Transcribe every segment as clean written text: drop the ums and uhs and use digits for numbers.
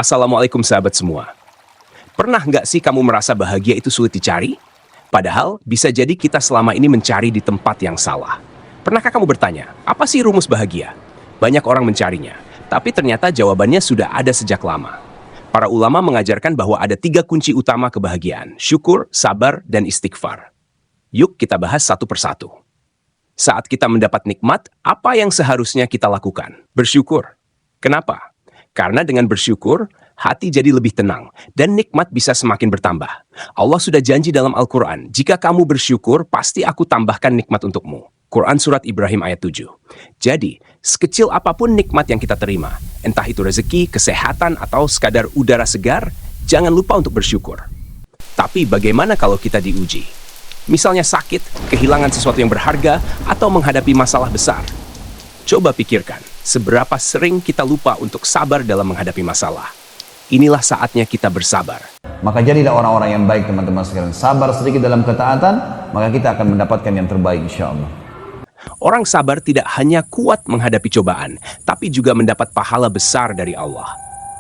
Assalamualaikum sahabat semua. Pernah nggak sih kamu merasa bahagia itu sulit dicari? Padahal bisa jadi kita selama ini mencari di tempat yang salah. Pernahkah kamu bertanya, apa sih rumus bahagia? Banyak orang mencarinya, tapi ternyata jawabannya sudah ada sejak lama. Para ulama mengajarkan bahwa ada 3 kunci utama kebahagiaan, syukur, sabar, dan istighfar. Yuk kita bahas satu persatu. Saat kita mendapat nikmat, apa yang seharusnya kita lakukan? Bersyukur. Kenapa? Karena dengan bersyukur, hati jadi lebih tenang, dan nikmat bisa semakin bertambah. Allah sudah janji dalam Al-Quran, jika kamu bersyukur, pasti aku tambahkan nikmat untukmu. Quran Surat Ibrahim ayat 7. Jadi, sekecil apapun nikmat yang kita terima, entah itu rezeki, kesehatan, atau sekadar udara segar, jangan lupa untuk bersyukur. Tapi bagaimana kalau kita diuji? Misalnya sakit, kehilangan sesuatu yang berharga, atau menghadapi masalah besar. Coba pikirkan, seberapa sering kita lupa untuk sabar dalam menghadapi masalah. Inilah saatnya kita bersabar. Maka jadilah orang-orang yang baik teman-teman sekalian. Sabar sedikit dalam ketaatan, maka kita akan mendapatkan yang terbaik insya Allah. Orang sabar tidak hanya kuat menghadapi cobaan, tapi juga mendapat pahala besar dari Allah.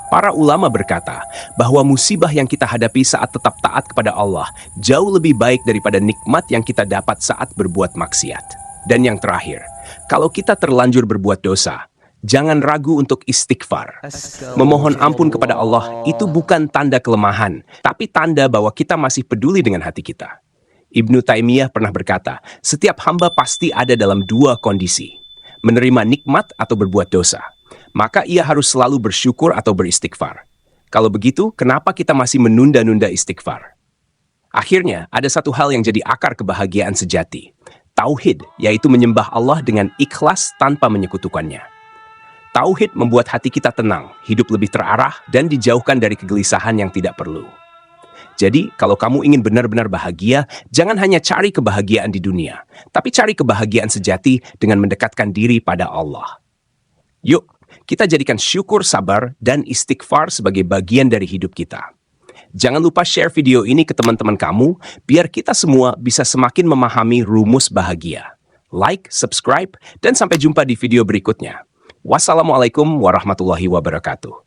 Para ulama berkata bahwa musibah yang kita hadapi saat tetap taat kepada Allah jauh lebih baik daripada nikmat yang kita dapat saat berbuat maksiat. Dan yang terakhir, kalau kita terlanjur berbuat dosa, jangan ragu untuk istighfar. Memohon ampun kepada Allah itu bukan tanda kelemahan, tapi tanda bahwa kita masih peduli dengan hati kita. Ibnu Taimiyah pernah berkata, setiap hamba pasti ada dalam 2 kondisi, menerima nikmat atau berbuat dosa. Maka ia harus selalu bersyukur atau beristighfar. Kalau begitu, kenapa kita masih menunda-nunda istighfar? Akhirnya, ada satu hal yang jadi akar kebahagiaan sejati. Tauhid, yaitu menyembah Allah dengan ikhlas tanpa menyekutukannya. Tauhid membuat hati kita tenang, hidup lebih terarah, dan dijauhkan dari kegelisahan yang tidak perlu. Jadi, kalau kamu ingin benar-benar bahagia, jangan hanya cari kebahagiaan di dunia, tapi cari kebahagiaan sejati dengan mendekatkan diri pada Allah. Yuk, kita jadikan syukur, sabar, dan istighfar sebagai bagian dari hidup kita. Jangan lupa share video ini ke teman-teman kamu, biar kita semua bisa semakin memahami rumus bahagia. Like, subscribe, dan sampai jumpa di video berikutnya. Wassalamualaikum warahmatullahi wabarakatuh.